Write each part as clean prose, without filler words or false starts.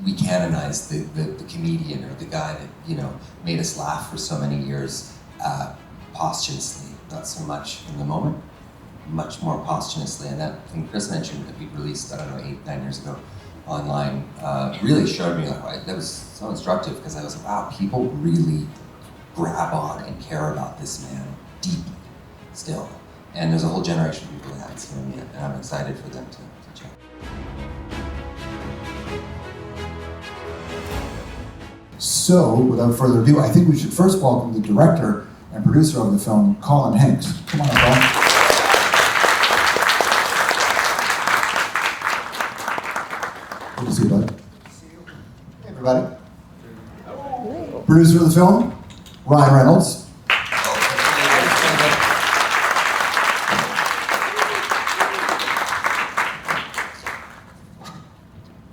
we canonize the comedian or the guy that, you know, made us laugh for so many years posthumously, not so much in the moment, much more posthumously. And that thing Chris mentioned that we released, I don't know, 8, 9 years ago online, really showed me, like, that was so instructive, because I was like, wow, people really grab on and care about this man deeply still. And there's a whole generation of people that haven't seen him yet, and I'm excited for them to check. So, without further ado, I think we should first welcome the director and producer of the film, Colin Hanks. Come on up, Colin. Good to see you, bud. Hey, everybody. Producer of the film, Ryan Reynolds.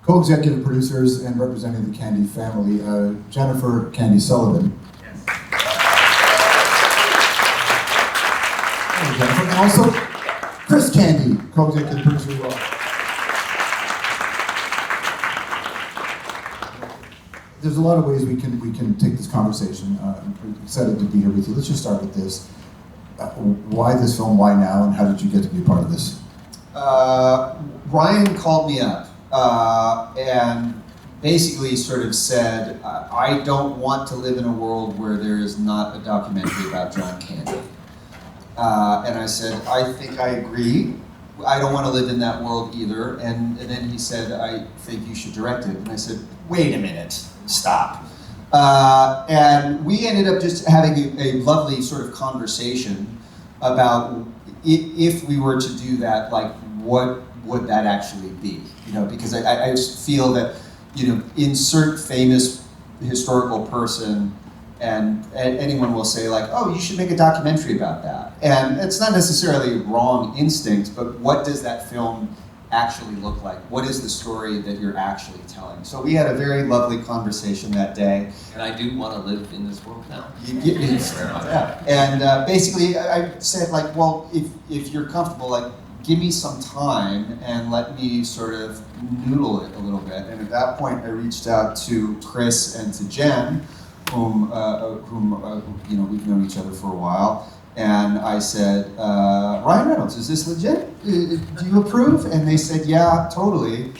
Co-executive producers and representing the Candy family, Jennifer Candy-Sullivan. Yes. Hey, Jennifer. And also, Chris Candy, co-executive producer as well. There's a lot of ways we can take this conversation. I'm excited to be here with you. Let's just start with this. Why this film? Why now? And how did you get to be a part of this? Ryan called me up and basically sort of said, I don't want to live in a world where there is not a documentary about John Candy. And I said, I think I agree. I don't want to live in that world either. And then he said, I think you should direct it. And I said, wait a minute, stop. And we ended up just having a lovely sort of conversation about if we were to do that, like, what would that actually be? You know, because I just feel that, you know, insert famous historical person, and anyone will say, like, oh, you should make a documentary about that. And it's not necessarily wrong instinct, but what does that film actually look like? What is the story that you're actually telling? So we had a very lovely conversation that day. And I do want to live in this world now. Yeah. And basically, I said, like, well, if you're comfortable, like, give me some time and let me sort of noodle it a little bit. And at that point, I reached out to Chris and to Jen, whom you know, we've known each other for a while. And I said, Ryan Reynolds, is this legit? Do you approve? And they said, yeah, totally.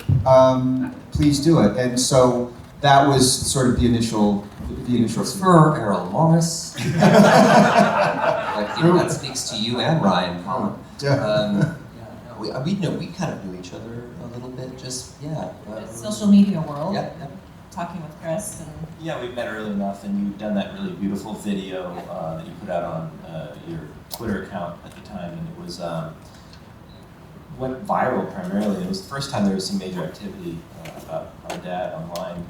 Please do it. And so that was sort of the initial. For Errol Morris. I think that speaks to you and Ryan, Colin. We kind of knew each other a little bit, just, yeah. Social media world. Yeah. Talking with Chris. And yeah, we met early enough, and you'd done that really beautiful video that you put out on your Twitter account at the time, and it was went viral primarily. It was the first time there was some major activity about our dad online,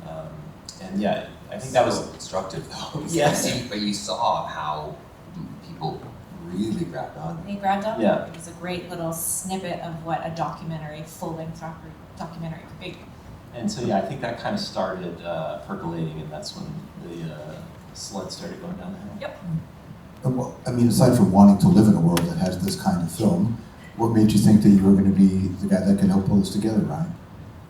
and yeah, I think that was instructive though. Yes. But you saw how people really grabbed on. they grabbed up. Yeah. It was a great little snippet of what a documentary, full-length documentary could be. And so yeah, I think that kind of started percolating, and that's when the sled started going down the hill. Yep. Well, I mean, aside from wanting to live in a world that has this kind of film, what made you think that you were going to be the guy that can help pull this together, Ryan?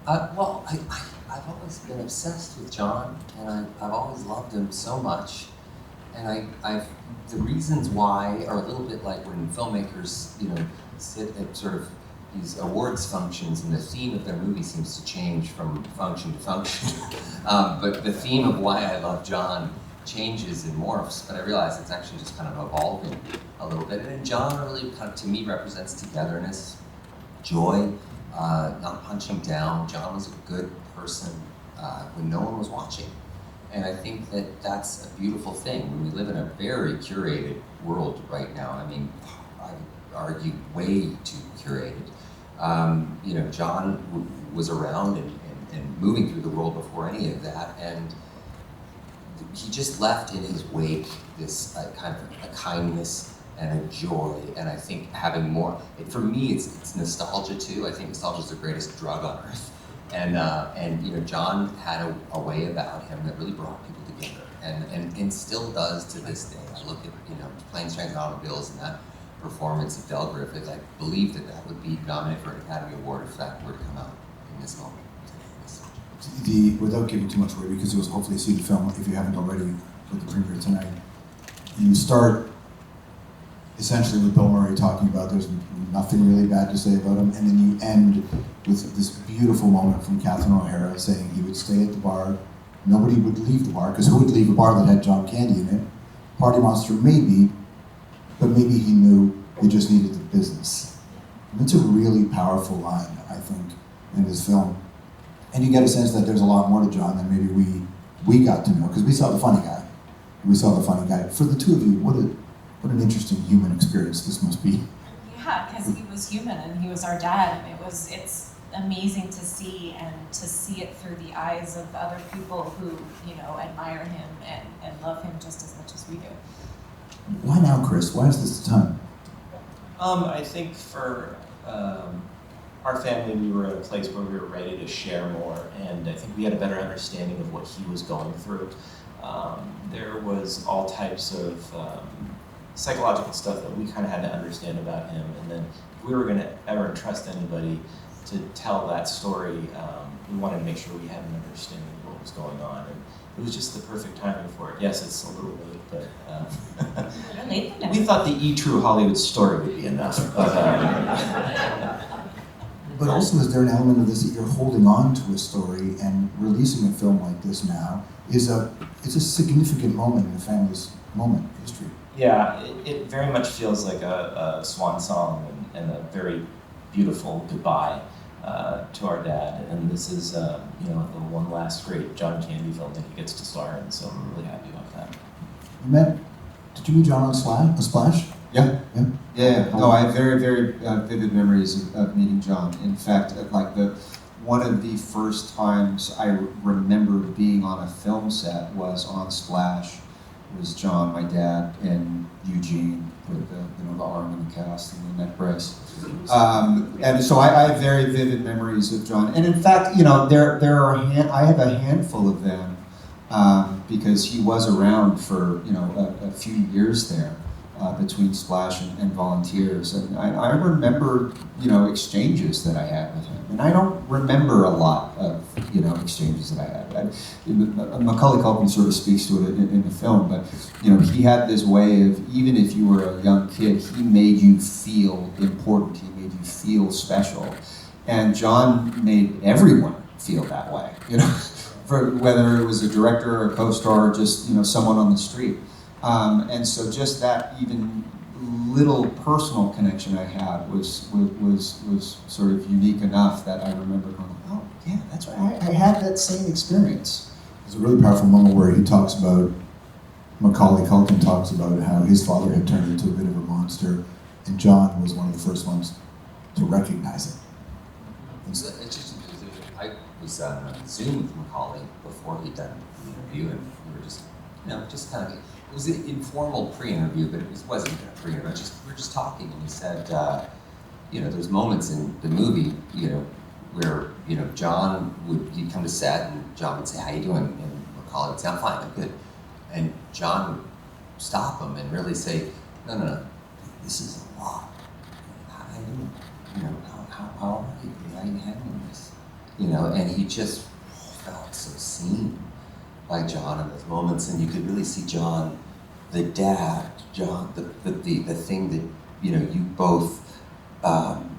Well, I've always been obsessed with John, and I've always loved him so much. And the reasons why are a little bit like when filmmakers, you know, sit at sort of these awards functions, and the theme of their movie seems to change from function to function. But the theme of why I love John changes and morphs, but I realize it's actually just kind of evolving a little bit. And John really kind of, to me, represents togetherness, joy, not punching down. John was a good person when no one was watching. And I think that that's a beautiful thing. When we live in a very curated world right now, I mean, I would argue way too curated. You know, John was around and moving through the world before any of that, and he just left in his wake this kind of a kindness and a joy, and I think having more, for me, it's nostalgia too. I think nostalgia is the greatest drug on earth. And you know, John had a way about him that really brought people together, and still does to this day. I look at, you know, Planes, Trains, and Automobiles and that performance of Del Griffith. I believe that would be nominated for an Academy Award if that were to come out in this moment. without giving too much away, because you'll hopefully see the film if you haven't already with the premiere tonight. You start essentially with Bill Murray talking about there's nothing really bad to say about him, and then you end with this beautiful moment from Catherine O'Hara saying he would stay at the bar, nobody would leave the bar, because who would leave a bar that had John Candy in it? Party Monster maybe, but maybe he knew they just needed the business. And it's a really powerful line, I think, in this film. And you get a sense that there's a lot more to John than maybe we got to know, because we saw the funny guy. For the two of you, what an interesting human experience this must be. Yeah, because he was human and he was our dad, and it's amazing to see, and to see it through the eyes of other people who, admire him and love him just as much as we do. Why now, Chris? Why is this the time? I think for our family, we were at a place where we were ready to share more, and I think we had a better understanding of what he was going through. There was all types of psychological stuff that we kind of had to understand about him, and then if we were going to ever trust anybody to tell that story, we wanted to make sure we had an understanding of what was going on, and it was just the perfect timing for it. Yes, it's a little late, but we thought the E! True Hollywood story would be enough. But also, is there an element of this that you're holding on to a story, and releasing a film like this now it's a significant moment in the family's history. Yeah, it very much feels like a swan song and a very beautiful goodbye to our dad. And this is the one last great John Candy film that he gets to star in, so I'm really happy about that. Did you meet John on Splash? Yeah. No, I have very, very vivid memories of meeting John. In fact, one of the first times I remember being on a film set was on Splash. It was John, my dad, and Eugene with the arm in the cast and the neck brace. And so I have very vivid memories of John. And in fact, I have a handful of them because he was around for a few years there. Between Splash and Volunteers, and I remember exchanges that I had with him, and I don't remember a lot of exchanges that I had. Macaulay Culkin sort of speaks to it in the film, but he had this way of, even if you were a young kid, he made you feel important, he made you feel special, and John made everyone feel that way. For whether it was a director or a co-star or just someone on the street. And so just that even little personal connection I had was sort of unique enough that I remember going, oh yeah, that's right, I had that same experience. There's a really powerful moment where Macaulay Culkin talks about how his father had turned into a bit of a monster, and John was one of the first ones to recognize it. It's interesting because I was on Zoom with Macaulay before he'd done the interview, and we were just kind of. It was an informal pre-interview, but it wasn't a pre-interview. We were just talking, and he said, there's moments in the movie, where John he'd come to set, and John would say, "How you doing?" And Macaulay would say, "I'm fine, I'm good." And John would stop him and really say, "No, this is a lot. How are you doing? How are you? How are you handling this?" And he just felt so seen by John in those moments, and you could really see John, the dad, John, the thing that you both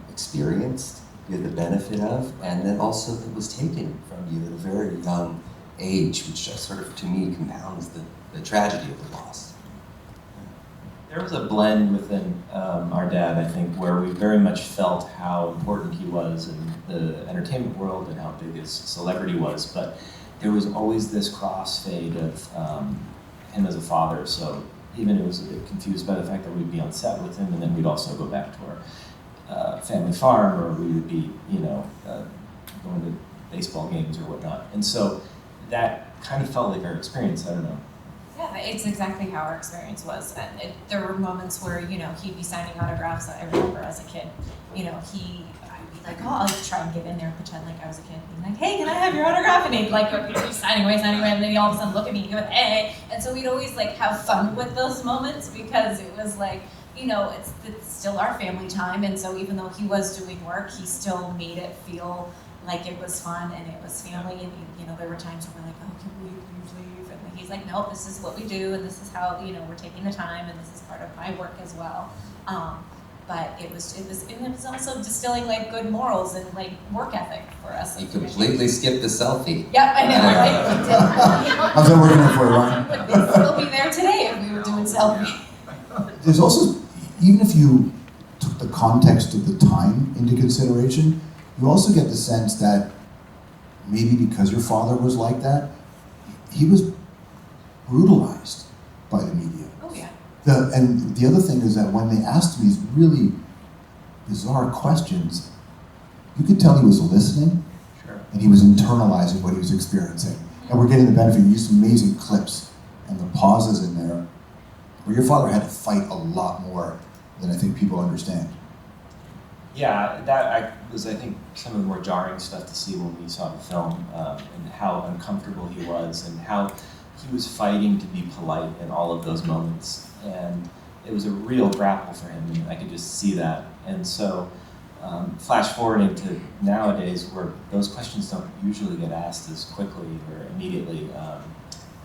experienced, you had the benefit of, and then also that was taken from you at a very young age, which just sort of, to me, compounds the tragedy of the loss. There was a blend within our dad, I think, where we very much felt how important he was in the entertainment world and how big his celebrity was, but there was always this crossfade of him as a father, so even it was a bit confused by the fact that we'd be on set with him, and then we'd also go back to our family farm, or we would be, going to baseball games or whatnot. And so that kind of felt like our experience, I don't know. Yeah, it's exactly how our experience was. And there were moments where, he'd be signing autographs. I remember as a kid, I'd be like, oh, I'll try and get in there and pretend like I was a kid. Being like, hey, can I have your autograph? And he'd be signing away, and then he'd all of a sudden look at me and go, hey. And so we'd always have fun with those moments, because it was it's still our family time. And so even though he was doing work, he still made it feel like it was fun and it was family, and you know, there were times where we're like, oh, can we please leave? And he's like, no, this is what we do, and this is how, you know, we're taking the time, and this is part of my work as well. But it was also distilling like good morals and like work ethic for us. You completely skipped the selfie. Yep, I know, right? We did. How's that working out for you, Ryan? We'd still be there today if we were doing selfie. There's also, even if you took the context of the time into consideration, you also get the sense that maybe because your father was like that, he was brutalized by the media. Oh yeah. And the other thing is that when they asked him these really bizarre questions, you could tell he was listening, Sure. and he was internalizing what he was experiencing. And we're getting the benefit. You used some amazing clips and the pauses in there, where your father had to fight a lot more than I think people understand. Yeah, that was, I think, some of the more jarring stuff to see when we saw the film, and how uncomfortable he was, and how he was fighting to be polite in all of those moments. And it was a real grapple for him, and I could just see that. And so, flash forwarding to nowadays, where those questions don't usually get asked as quickly or immediately,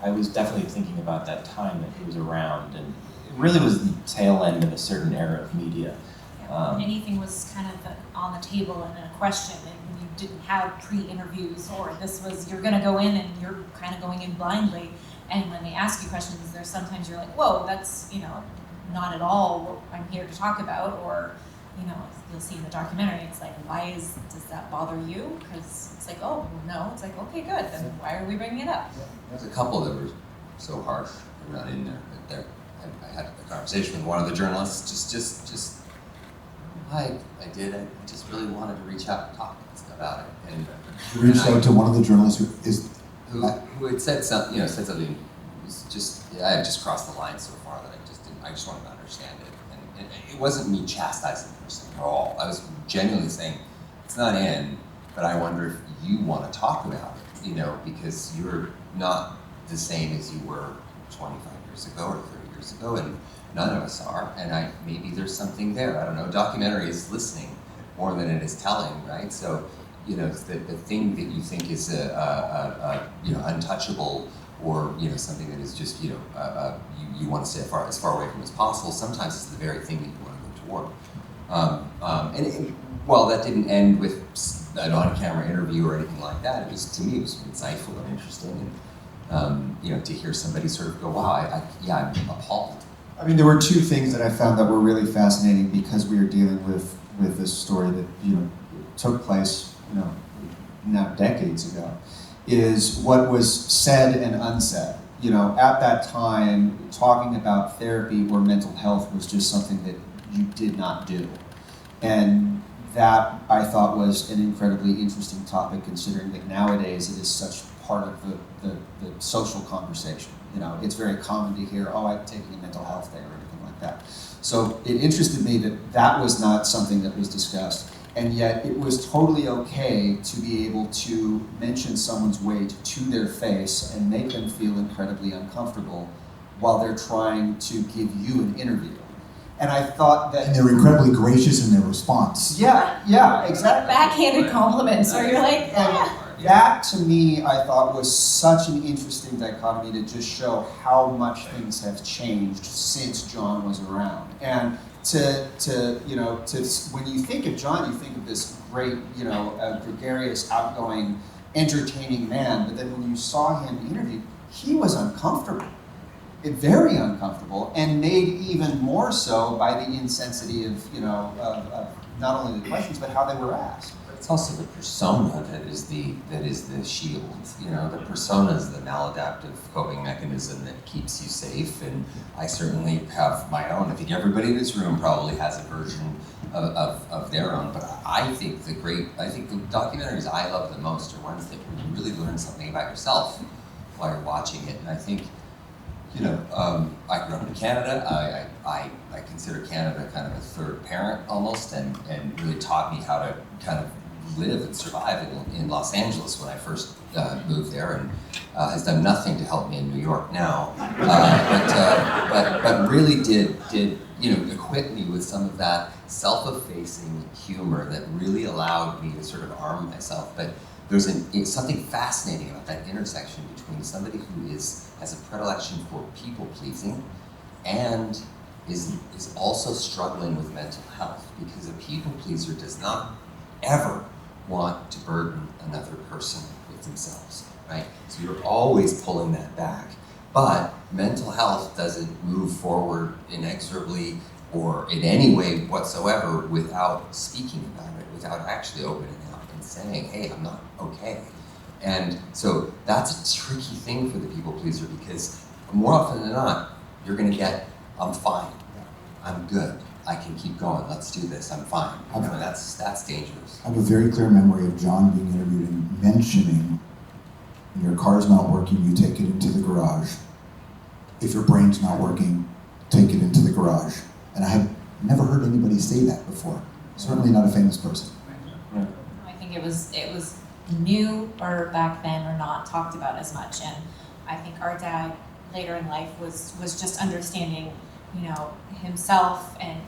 I was definitely thinking about that time that he was around, and it really was the tail end of a certain era of media. Anything was kind of on the table and a question, and you didn't have pre-interviews, or this was, you're going to go in and you're kind of going in blindly. And when they ask you questions, there's sometimes you're like, whoa, that's, you know, not at all what I'm here to talk about. Or, you know, you'll see in the documentary, it's like, does that bother you? Because it's like, oh, no. It's like, okay, good. Then why are we bringing it up? There's a couple that were so harsh they're not in there. But I had a conversation with one of the journalists. Just I just really wanted to reach out and talk about it. And You reached out to one of the journalists who had said something, said something. It was just, I had just crossed the line so far that I just wanted to understand it. And it wasn't me chastising the person at all. I was genuinely saying, it's not in, but I wonder if you want to talk about it, because you're not the same as you were 25 years ago or 30 years ago, and none of us are, and maybe there's something there. I don't know. Documentary is listening more than it is telling, right? So, the thing that you think is untouchable, or something that is just you want to stay as far away from as possible. Sometimes it's the very thing that you want to go toward. While that didn't end with an on-camera interview or anything like that, to me it was insightful and interesting, and to hear somebody sort of go, wow, I'm appalled. I mean, there were two things that I found that were really fascinating, because we were dealing with this story that took place now decades ago, is what was said and unsaid. At that time, talking about therapy or mental health was just something that you did not do, and that I thought was an incredibly interesting topic, considering that nowadays it is such part of the social conversation. It's very common to hear, oh, I'm taking a mental health day or anything like that. So it interested me that was not something that was discussed. And yet it was totally okay to be able to mention someone's weight to their face and make them feel incredibly uncomfortable while they're trying to give you an interview. And I thought that... And they were incredibly gracious in their response. Yeah, exactly. Backhanded compliments, where you're like, That, to me, I thought was such an interesting dichotomy to just show how much things have changed since John was around. And to when you think of John, you think of this great, gregarious, outgoing, entertaining man. But then when you saw him interviewed, he was uncomfortable, very uncomfortable, and made even more so by the insensitivity of not only the questions but how they were asked. It's also the persona that is the shield. The persona is the maladaptive coping mechanism that keeps you safe. And I certainly have my own. I think everybody in this room probably has a version of their own. But I think the documentaries I love the most are ones that you really learn something about yourself while you're watching it. And I think, I grew up in Canada. I consider Canada kind of a third parent almost, and really taught me how to kind of live and survive in Los Angeles when I first moved there, and has done nothing to help me in New York now, but really did equip me with some of that self-effacing humor that really allowed me to sort of arm myself. But there's something fascinating about that intersection between somebody who has a predilection for people-pleasing and is also struggling with mental health, because a people-pleaser does not ever want to burden another person with themselves, right? So you're always pulling that back. But mental health doesn't move forward inexorably or in any way whatsoever without speaking about it, without actually opening up and saying, hey, I'm not okay. And so that's a tricky thing for the people pleaser, because more often than not, you're gonna get, I'm fine, I'm good, I can keep going, let's do this, I'm fine. That's dangerous. I have a very clear memory of John being interviewed and mentioning, when your car's not working, you take it into the garage. If your brain's not working, take it into the garage. And I had never heard anybody say that before. Certainly not a famous person. I think it was new or back then or not talked about as much, and I think our dad later in life was just understanding, you know, himself and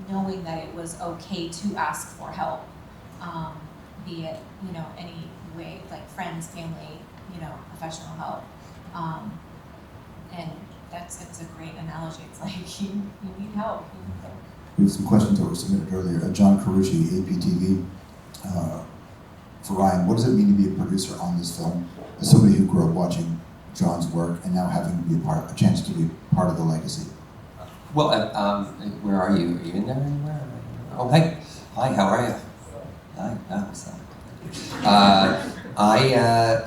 knowing that it was okay to ask for help, be it, you know, any way, like friends, family, you know, professional help, and it's a great analogy. It's like you need help. We have some questions that were submitted earlier. John Carucci, APTV. For Ryan, what does it mean to be a producer on this film? As somebody who grew up watching John's work and now having to be a chance to be part of the legacy. Well, where are you? Are you in there anywhere? Oh, hey. Hi, how are you? Hi, what's up?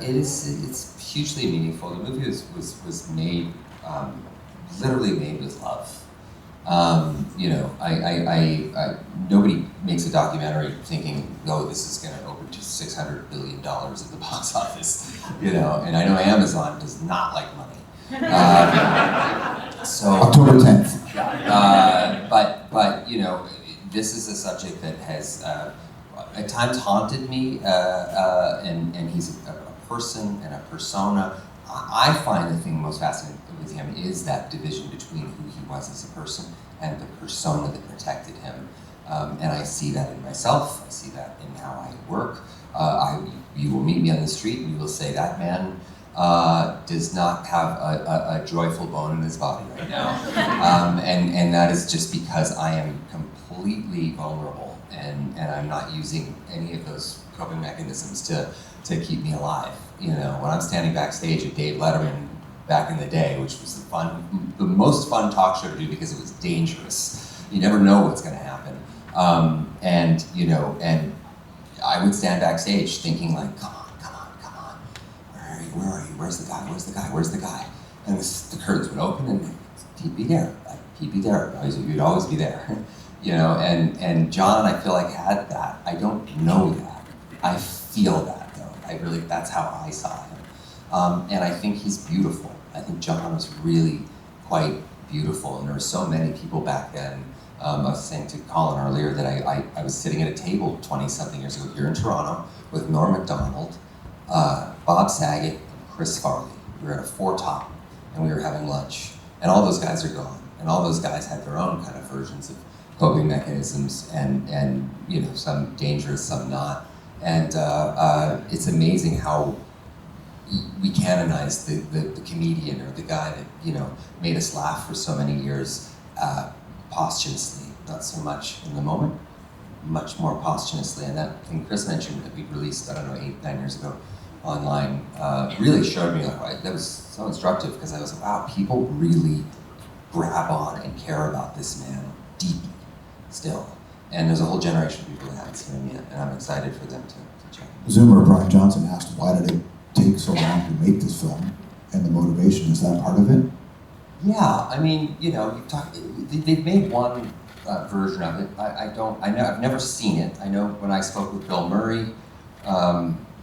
It's hugely meaningful. The movie was made, literally made with love. You know, nobody makes a documentary thinking, oh, this is going to open to $600 billion at the box office, you know, and I know Amazon does not like money. So October 10th. But you know, this is a subject that has at times haunted me, and he's a person and a persona. I find the thing most fascinating with him is that division between who he was as a person and the persona that protected him. And I see that in myself, I see that in how I work. You will meet me on the street and you will say, that man does not have a joyful bone in his body right now. And that is just because I am completely vulnerable and I'm not using any of those coping mechanisms to keep me alive. You know, when I'm standing backstage at Dave Letterman back in the day, which was the most fun talk show to do because it was dangerous. You never know what's going to happen. And you know, and I would stand backstage thinking like, come on, where are you? Where's the guy? And the curtains would open and he'd be there. You'd always be there. You know, and John, I feel like had that. I don't know that. I feel that though. That's how I saw him. And I think he's beautiful. I think John was really quite beautiful, and there were so many people back then. I was saying to Colin earlier that I was sitting at a table 20-something years ago here in Toronto with Norm Macdonald, Bob Saget, and Chris Farley. We were at a Four Top, and we were having lunch. And all those guys are gone. And all those guys had their own kind of versions of coping mechanisms, and you know, some dangerous, some not. And it's amazing how we canonize the comedian or the guy that, you know, made us laugh for so many years posthumously, not so much in the moment, much more posthumously. And that thing Chris mentioned that we released, I don't know, 8-9 years ago online, really showed me, like, that was so instructive, because I was like, wow, people really grab on and care about this man deeply still. And there's a whole generation of people that haven't seen him yet, and I'm excited for them to check. Zoomer Brian Johnson asked, why did it take so long to make this film, and the motivation, is that part of it? Yeah, I mean, you know, they've made one version of it. I've never seen it. I know when I spoke with Bill Murray,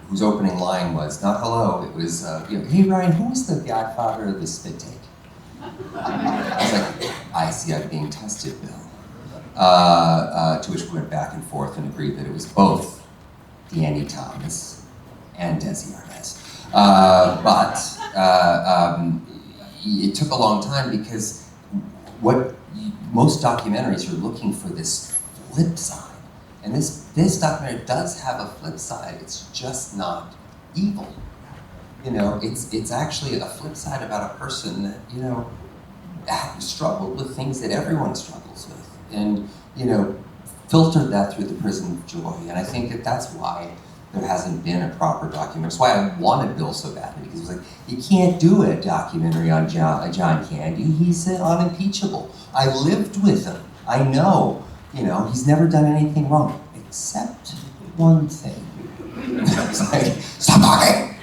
whose opening line was not hello, it was, you know, hey Ryan, who was the godfather of the spit take? I was like, I see I'm being tested, Bill. To which we went back and forth and agreed that it was both Danny Thomas and Desi Arnaz. But it took a long time, because what most documentaries are looking for this flip side. And this documentary does have a flip side. It's just not evil. You know, it's actually a flip side about a person that, you know, struggled with things that everyone struggles with. And, you know, filtered that through the prism of joy. And I think that that's why there hasn't been a proper documentary. That's why I wanted Bill so badly, because it was like, you can't do a documentary on John Candy. He's unimpeachable. I lived with him. I know. You know, he's never done anything wrong, except one thing. It's like, stop talking!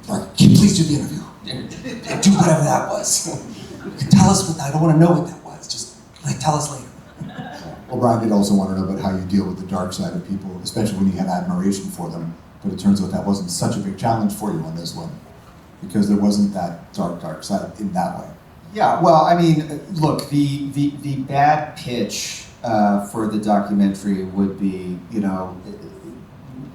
Or, can you please do the interview? Do whatever that was. Tell us what, I don't want to know what that was. Just, like, tell us later. Well, Brian did also want to know about how you deal with the dark side of people, especially when you have admiration for them. But it turns out that wasn't such a big challenge for you on this one, because there wasn't that dark side in that way. Yeah, well, I mean, look, the bad pitch for the documentary would be, you know,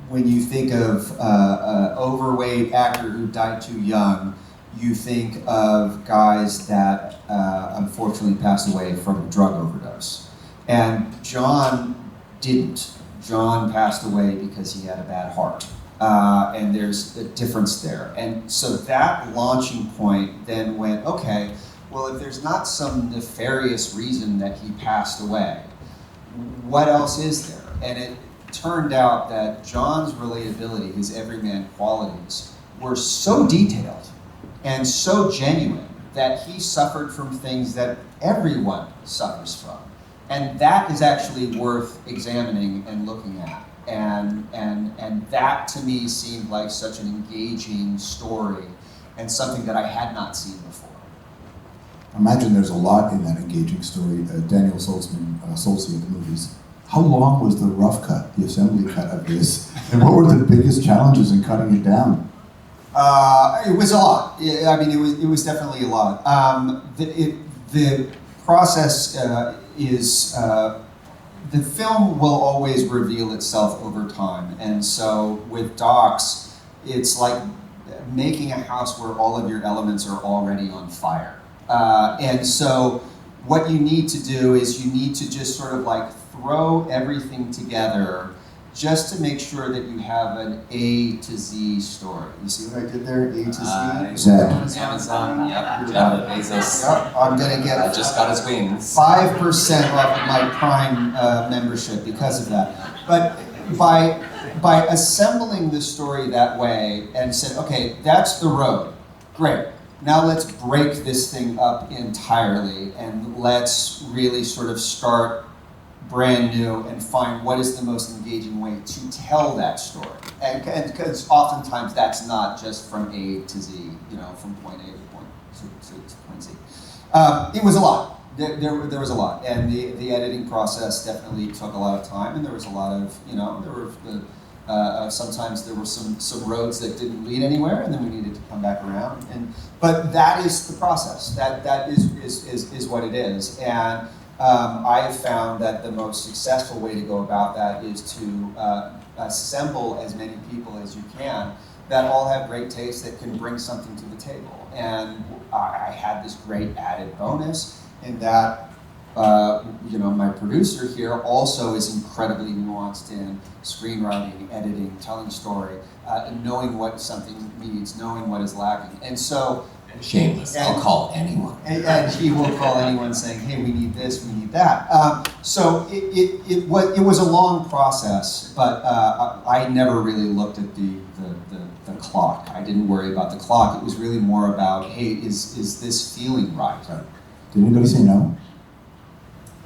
when you think of an overweight actor who died too young, you think of guys that unfortunately passed away from a drug overdose. And John didn't. John passed away because he had a bad heart. And there's a difference there. And so that launching point then went, okay, well, if there's not some nefarious reason that he passed away, what else is there? And it turned out that John's relatability, his everyman qualities, were so detailed and so genuine that he suffered from things that everyone suffers from. And that is actually worth examining and looking at. And that to me seemed like such an engaging story and something that I had not seen before. I imagine there's a lot in that engaging story. Daniel Solzzi of the movies. How long was the rough cut, the assembly cut of this? And what were the biggest challenges in cutting it down? It was a lot. I mean, it was definitely a lot. The process is, the film will always reveal itself over time. And so with docs, it's like making a house where all of your elements are already on fire. And so what you need to do is you need to just sort of like throw everything together just to make sure that you have an A to Z story. You see what I did there? A to Z? Amazon, yep. ASOS. Yep, I'm gonna get just got his wings. 5% off of my Prime membership because of that. But by assembling the story that way and said, okay, that's the road, great. Now let's break this thing up entirely and let's really sort of start brand new and find what is the most engaging way to tell that story. And because oftentimes that's not just from A to Z, you know, from point A to point Z. It was a lot. There was a lot, and the editing process definitely took a lot of time, and there was a lot of, you know, there were sometimes there were some roads that didn't lead anywhere, and then we needed to come back around. But that is the process. That is what it is, and I have found that the most successful way to go about that is to assemble as many people as you can that all have great taste that can bring something to the table. And I had this great added bonus in that, you know, my producer here also is incredibly nuanced in screenwriting, editing, telling story, knowing what something needs, knowing what is lacking. And so, shameless. I'll call anyone. And he will call anyone saying, hey, we need this, we need that. So it was a long process, but I never really looked at the clock. I didn't worry about the clock. It was really more about, hey, is this feeling right? Did anybody say no?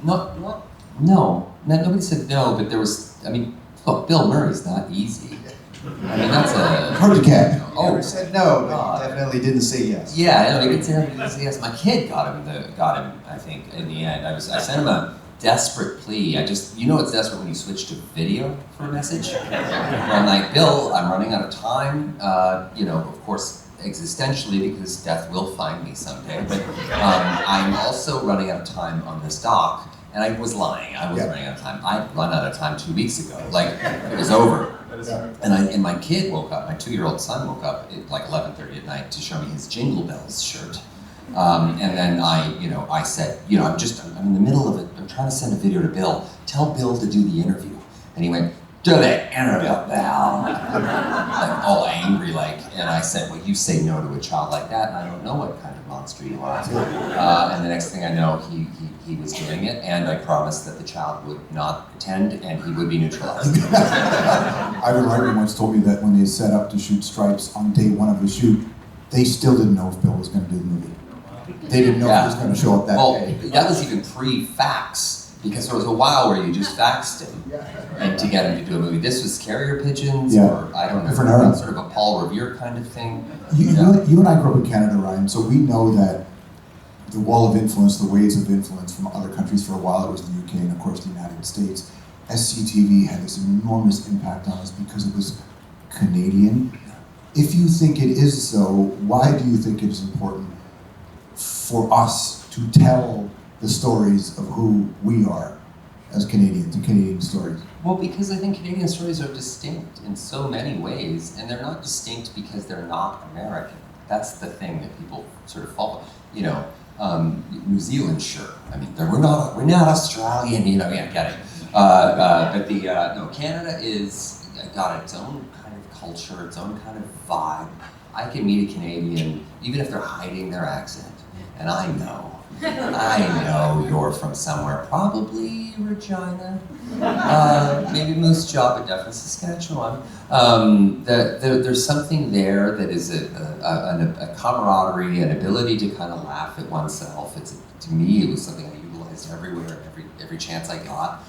No. Nobody said no, but there was, I mean, look, Bill Murray's not easy. I mean, that's a... Hard to get. Oh, never said no, but he definitely didn't say yes. Yeah, he didn't say yes. My kid got him, I think, in the end. I sent him a desperate plea. You know it's desperate when you switch to video for a message. I'm like, Bill, I'm running out of time. You know, of course, existentially, because death will find me someday. But I'm also running out of time on this doc. And I was lying. I was running out of time. I'd run out of time 2 weeks ago. Like, it was over. And my kid woke up, my 2-year-old son woke up at like 11:30 at night to show me his Jingle Bells shirt. And then I said, I'm in the middle of it. I'm trying to send a video to Bill. Tell Bill to do the interview. And he went, do the interview, Bill. Like all angry, and I said, well, you say no to a child like that, and I don't know what kind of monster you are. And the next thing I know, he was doing it, and I promised that the child would not attend, and he would be neutralized. Ivan Reitman once told me that when they set up to shoot Stripes on day one of the shoot, they still didn't know if Bill was going to do the movie. They didn't know if he was going to show up that day. That was even pre-fax, because there was a while where you just faxed him and to get him to do a movie. This was carrier pigeons, or I don't know, sort of a Paul Revere kind of thing. You and I grew up in Canada, Ryan, so we know that the wall of influence, the waves of influence from other countries, for a while it was the UK and of course the United States. SCTV had this enormous impact on us because it was Canadian. If you think it is so, why do you think it is important for us to tell the stories of who we are as Canadians and Canadian stories? Well, because I think Canadian stories are distinct in so many ways, and they're not distinct because they're not American. That's the thing that people sort of follow. New Zealand, sure. I mean, we're not Australian, get it. But Canada is got its own kind of culture, its own kind of vibe. I can meet a Canadian, even if they're hiding their accent, and I know you're from somewhere, probably Regina, maybe Moose Jaw, but definitely Saskatchewan. There's something there that is a camaraderie, an ability to kind of laugh at oneself. To me, it was something I utilized everywhere, every chance I got.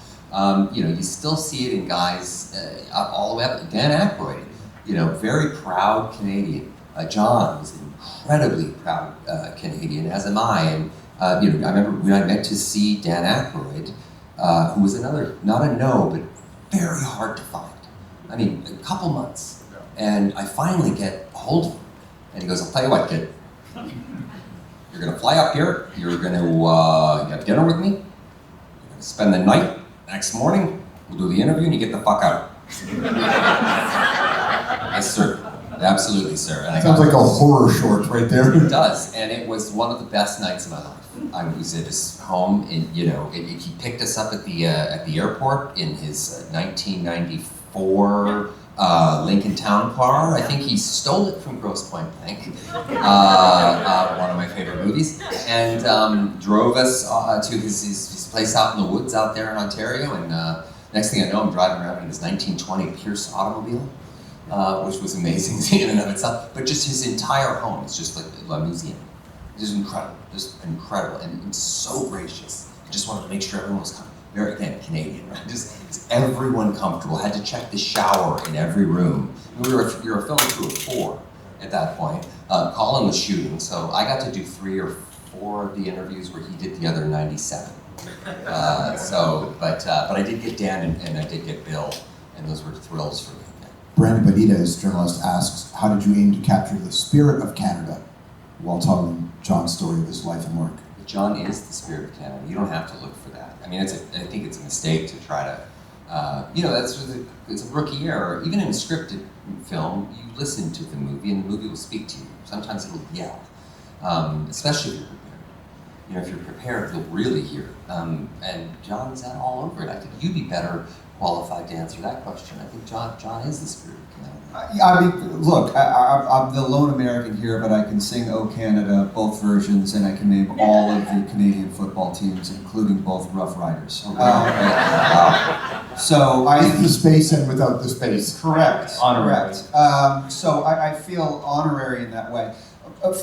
You still see it in guys all the way up. Dan Aykroyd, very proud Canadian. John was an incredibly proud Canadian, as am I. And I remember when I went to see Dan Aykroyd, who was another, not a no, but very hard to find. I mean, a couple months. And I finally get a hold of him. And he goes, I'll tell you what, kid. You're going to fly up here. You're going to have dinner with me. You're going to spend the night. Next morning, we'll do the interview and you get the fuck out. Yes, sir. Absolutely, sir. And Sounds like a horror short right there. It does, and it was one of the best nights of my life. I was at his home, and he picked us up at the airport in his 1994 Lincoln Town car. I think he stole it from Grosse Pointe Blank, one of my favorite movies, and drove us to his place out in the woods out there in Ontario. And next thing I know, I'm driving around in his 1920 Pierce automobile. Which was amazing in and of itself, but just his entire home is just like a museum. Just incredible, and so gracious. I just wanted to make sure everyone was coming. Very, again, Canadian, right? Just everyone comfortable. Had to check the shower in every room. We were a film crew of 4 at that point. Colin was shooting, so I got to do 3 or 4 of the interviews where he did the other 97. But I did get Dan and I did get Bill, and those were thrills for me. Brandon Benitez, journalist, asks, how did you aim to capture the spirit of Canada while telling John's story of his life and work? John is the spirit of Canada. You don't have to look for that. I mean, I think it's a mistake to try to, it's a rookie error. Even in a scripted film, you listen to the movie and the movie will speak to you. Sometimes it'll yell, especially if you're prepared. If you're prepared, you'll really hear it. And John's all over it. I think you'd be better qualified to answer that question. I think John is the spirit of Canada. I mean, look, I'm the lone American here, but I can sing "O Canada," both versions, and I can name all of the Canadian football teams, including both Rough Riders. So With the space and without the space. Correct. Honorary. Correct. So I feel honorary in that way.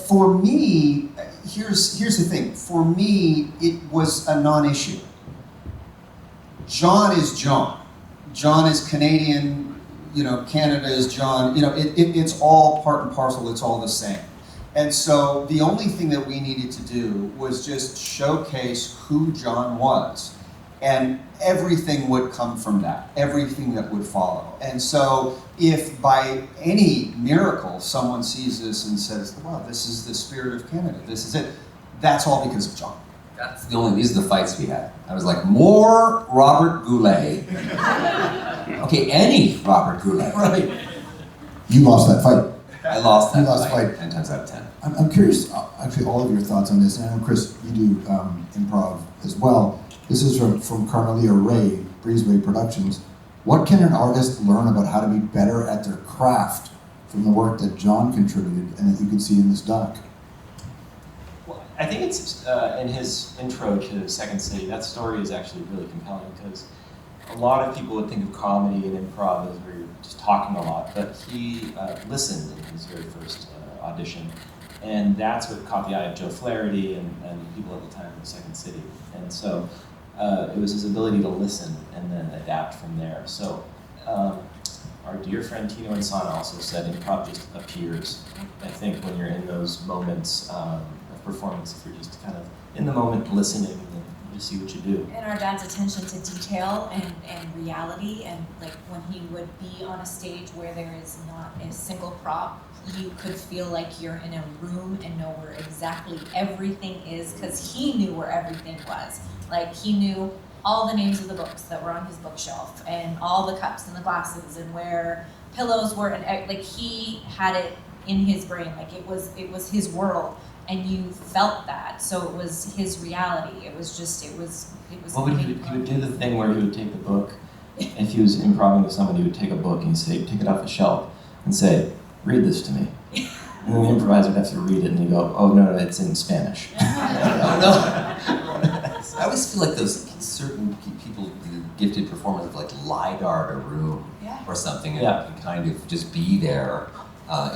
For me, here's the thing. For me, it was a non-issue. John is John. John is Canadian, Canada is John. It's all part and parcel, it's all the same. And so the only thing that we needed to do was just showcase who John was. And everything would come from that, everything that would follow. And so if by any miracle someone sees this and says, wow, this is the spirit of Canada, this is it, that's all because of John. These are the fights we had. I was like, more Robert Goulet. Okay, any Robert Goulet. Right. You lost that fight. I lost that You lost fight fight. 10 times out of 10. I'm curious, actually, all of your thoughts on this, and I know, Chris, you do improv as well. This is from Carmelia Ray, Breezeway Productions. What can an artist learn about how to be better at their craft from the work that John contributed and that you can see in this doc? Well, I think it's in his intro to Second City, that story is actually really compelling because a lot of people would think of comedy and improv as where you're just talking a lot, but he listened in his very first audition, and that's what caught the eye of Joe Flaherty and people at the time in Second City. And so it was his ability to listen and then adapt from there. So our dear friend Tino Insana also said improv just appears. I think when you're in those moments of performance, if you're just kind of in the moment listening, and you see what you do. And our dad's attention to detail and reality, and like when he would be on a stage where there is not a single prop, you could feel like you're in a room and know where exactly everything is, because he knew where everything was. Like he knew all the names of the books that were on his bookshelf, and all the cups and the glasses, and where pillows were, and like he had it in his brain. Like it was his world, and you felt that. So it was his reality. It was. Well, he would do the thing where he would take the book. If he was improvising with somebody, he would take a book and say, take it off the shelf and say, "Read this to me." And then the improviser would have to read it, and he'd go, "Oh no, it's in Spanish." Oh, no. I always feel like those certain people, gifted performers, like LiDAR a room or something, and kind of just be there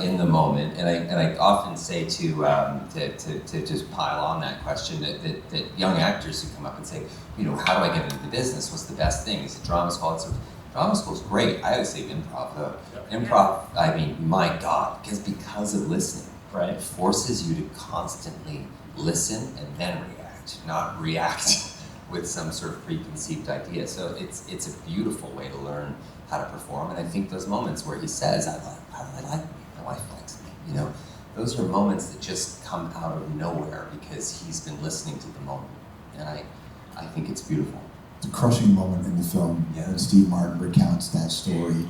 in the moment. And I often say to just pile on that question that young actors who come up and say, you know, how do I get into the business? What's the best thing? Is it drama school? Drama school's great. I always say improv though. Improv, I mean, my God, because of listening, right? It forces you to constantly listen and then react, not react with some sort of preconceived idea. So it's a beautiful way to learn how to perform. And I think those moments where he says, I like me, my wife likes me, you know, those are moments that just come out of nowhere because he's been listening to the moment. And I think it's beautiful. It's a crushing moment in the film when Steve Martin recounts that story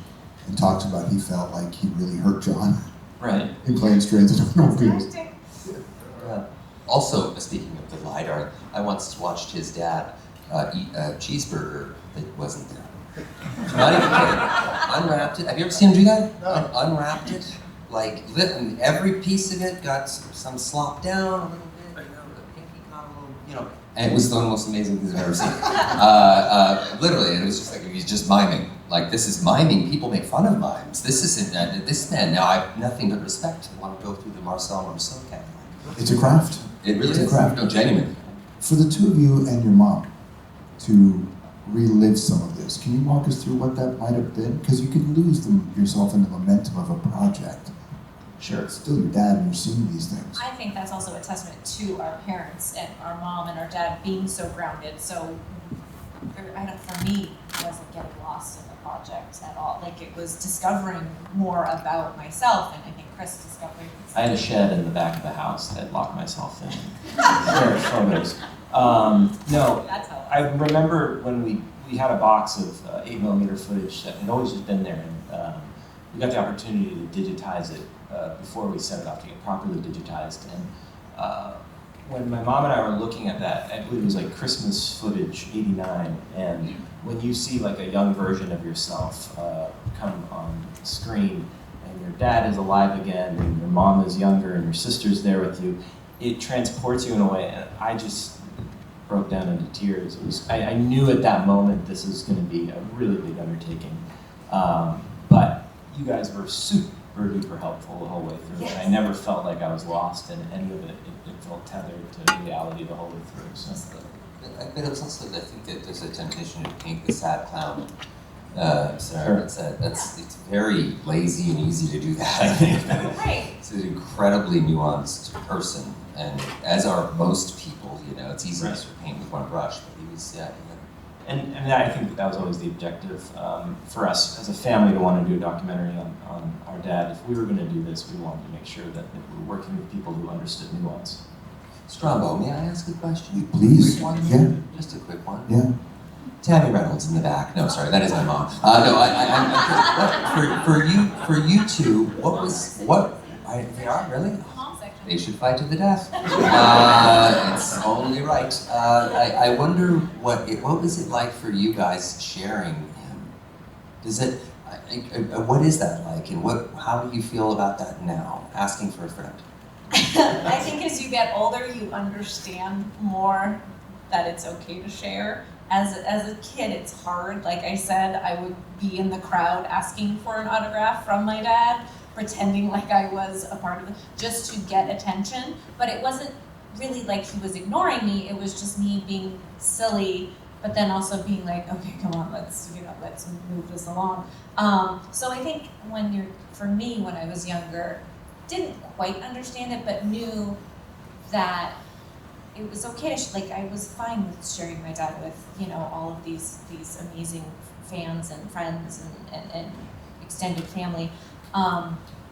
and talks about he felt like he really hurt John. Right. In Planes, Trains, and Automobiles. Also, speaking of the LiDAR, I once watched his dad eat a cheeseburger that wasn't there. Not even kidding. Unwrapped it. Have you ever seen him do that? No. Unwrapped it, like and every piece of it got some slop down a little bit, you know, the pinky got a little, you know. And it was one of the most amazing things I've ever seen. Literally, and it was just like he's just miming. Like, this is miming. People make fun of mimes. This isn't. This man. Now I have nothing but respect. I want to go through the Marcel Marceau category. It's a craft. It really It's a is. craft. No, genuine. For the two of you and your mom to relive some of this, can you walk us through what that might have been? Because you can lose yourself in the momentum of a project. Sure. It's still your dad and you're seeing these things. I think that's also a testament to our parents and our mom and our dad being so grounded. So, for me, it wasn't getting lost in the project at all. Like, it was discovering more about myself, and I think Chris discovered. I had a shed in the back of the house that I'd locked myself in. There are photos. No, That's how. I remember when we had a box of 8mm footage that had always just been there, and we got the opportunity to digitize it before we set it off to get properly digitized. And when my mom and I were looking at that, I believe it was like Christmas footage, '89, and when you see like a young version of yourself come on screen, and your dad is alive again, and your mom is younger, and your sister's there with you, it transports you in a way, and I just broke down into tears. It was, I knew at that moment this is going to be a really big undertaking, but you guys were super duper helpful the whole way through. Yes. And I never felt like I was lost in any of it. It felt tethered to reality the whole way through. So. But it was also, I think that there's a temptation to paint the sad clown. Sure. It's very lazy and easy to do that, I think. Right. It's an incredibly nuanced person, and as are most people, you know, it's easy to sort of paint with one brush, but he was, And I think that was always the objective for us as a family, to want to do a documentary on our dad. If we were going to do this, we wanted to make sure that we were working with people who understood nuance. Strombo, may I ask a question? Please. Quick one? Yeah. Just a quick one. Yeah. Tammy Reynolds in the back. No, sorry, that is my mom. No, for you two, They are, really? Mom section. They should fight to the death. It's only right. I wonder what was it like for you guys sharing him? Does it? What is that like, and how do you feel about that now? Asking for a friend. I think as you get older, you understand more that it's okay to share. As a kid, it's hard. Like I said, I would be in the crowd asking for an autograph from my dad, pretending like I was a part of it, just to get attention. But it wasn't really like he was ignoring me. It was just me being silly, but then also being like, okay, come on, let's move this along. So I think for me, when I was younger, didn't quite understand it, but knew that it was okay to I was fine with sharing my dad with all of these amazing fans and friends and extended family,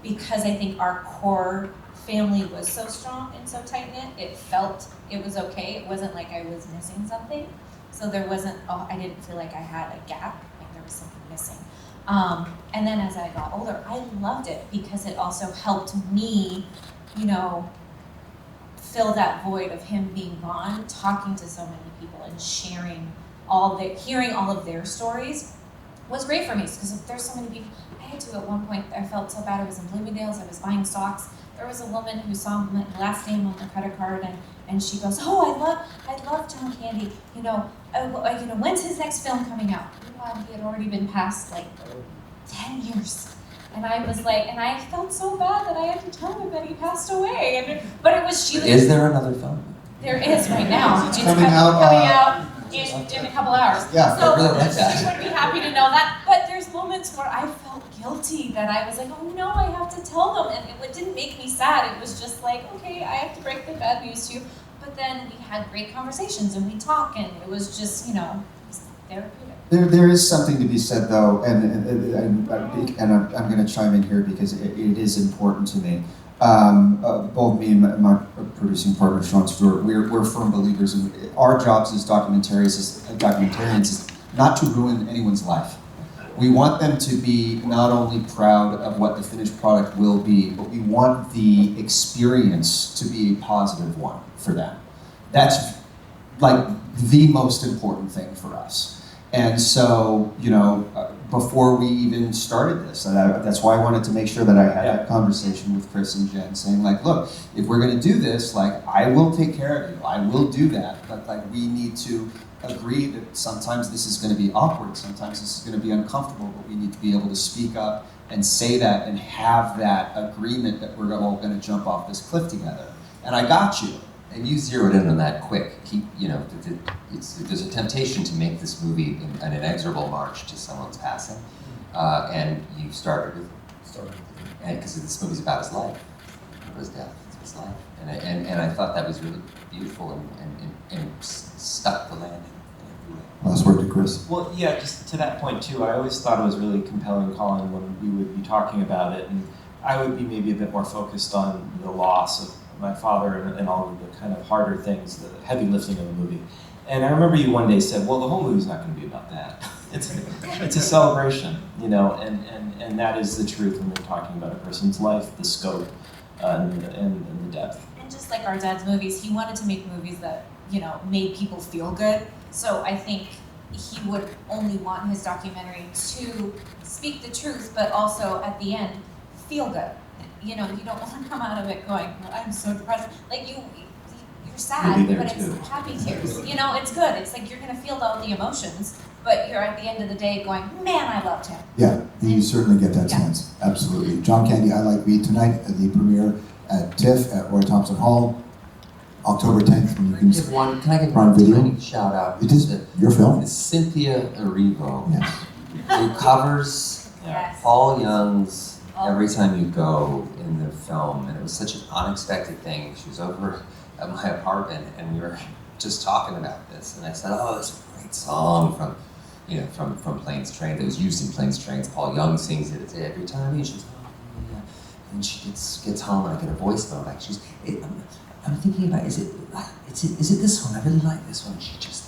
because I think our core family was so strong and so tight knit. It felt it was okay. It wasn't like I was missing something. So there wasn't. I didn't feel like I had a gap. Like there was something missing. And then as I got older, I loved it because it also helped me, fill that void of him being gone, talking to so many people and hearing all of their stories was great for me because there's so many people. I had to at one point, I felt so bad. I was in Bloomingdale's, I was buying socks. There was a woman who saw my last name on the credit card and she goes, "Oh, I love John Candy. When's his next film coming out?" Meanwhile, he had already been passed 10 years. And I was and I felt so bad that I had to tell her that he passed away. But it was she. Is there another film? There is right now. It's coming out in a couple hours. Yeah. So I really like that. she would be happy to know that. But there's moments where I felt guilty that I was like, oh no, I have to tell them. And it didn't make me sad. It was just okay, I have to break the bad news to you. But then we had great conversations and we talk and it was just, therapeutic. There is something to be said though, and I'm going to chime in here because it is important to me. Both me and my producing partner Sean Stewart, we're firm believers in our jobs as documentarians is not to ruin anyone's life. We want them to be not only proud of what the finished product will be, but we want the experience to be a positive one for them. That's the most important thing for us. And so, before we even started this, and that's why I wanted to make sure that I had that conversation with Chris and Jen, saying look, if we're going to do this, I will take care of you, I will do that, but we need to agree that sometimes this is going to be awkward, sometimes this is going to be uncomfortable, but we need to be able to speak up and say that and have that agreement that we're all going to jump off this cliff together. And I got you. And you zeroed in on that quick. There's a temptation to make this movie an inexorable march to someone's passing, and you started with, because this movie's about his life, not his death, it's his life, and I thought that was really beautiful and stuck the landing. Last word to Chris. Well, yeah, just to that point too, I always thought it was really compelling, Colin, when we would be talking about it, and I would be maybe a bit more focused on the loss of my father and all of the kind of harder things, the heavy lifting of the movie. And I remember you one day said, well, the whole movie's not going to be about that. It's a celebration, and that is the truth when we're talking about a person's life, the scope, and the depth. And just like our dad's movies, he wanted to make movies that, made people feel good. So I think he would only want his documentary to speak the truth, but also at the end, feel good. You don't want to come out of it going, well, I'm so depressed. You're sad, but it's happy tears. It's good. It's you're going to feel all the emotions, but you're at the end of the day going, man, I loved him. Yeah, you certainly get that sense. Absolutely. John Candy, I Like Me tonight at the premiere at TIFF at Roy Thompson Hall, October 10th. When you can Can I give Prime one Video? tiny shout out? It is your film. Cynthia Erivo, Yes. who covers Yes. Paul Young's Every Time You Go in the film, and it was such an unexpected thing. She was over at my apartment, and we were just talking about this, and I said, "Oh, it's a great song from Planes, Trains. It was used in Planes, Trains. Paul Young sings it every time." And she goes, "Oh, yeah." And she gets home, and I get a voice note like, "I'm thinking about is it this one? I really like this one." And she just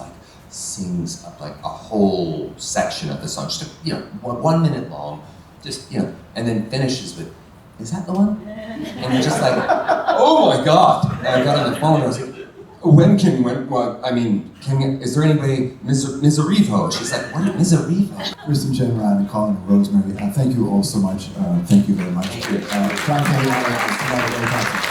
sings up a whole section of the song, just 1 minute long. And then finishes with, is that the one? And you're just like, oh my God. And I got on the phone and I was like, is there any way, Miserivo? She's like, what, Miserivo? Kristen, Jen, Ryan, and Colin, and Rosemary, thank you all so much. Thank you very much. Thank you. John Candy,